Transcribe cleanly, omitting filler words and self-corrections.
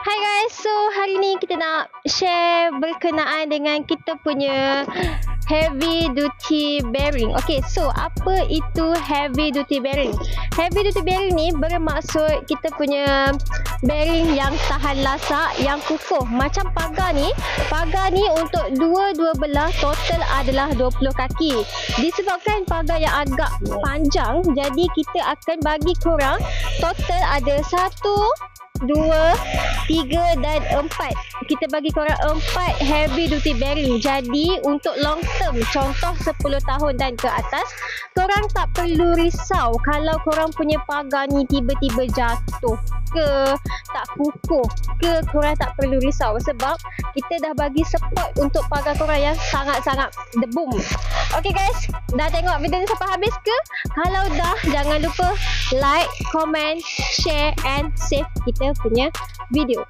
Hai guys, so hari ni kita nak share berkenaan dengan kita punya heavy duty bearing. Okay, so apa itu heavy duty bearing? Heavy duty bearing ni bermaksud kita punya bearing yang tahan lasak, yang kukuh. Macam pagar ni untuk dua belah total adalah 20 kaki. Disebabkan pagar yang agak panjang, jadi kita akan bagi korang total ada 1, 2, 3 dan 4. Kita bagi korang 4 heavy duty bearing. Jadi untuk long term, contoh 10 tahun dan ke atas, korang tak perlu risau kalau korang punya pagar ni tiba-tiba jatuh ke, tak kukuh ke, korang tak perlu risau sebab kita dah bagi support untuk pagar korang yang sangat-sangat debum. Okay guys, dah tengok video ni sampai habis ke? Kalau dah, jangan lupa like, comment, share and save kita punya video.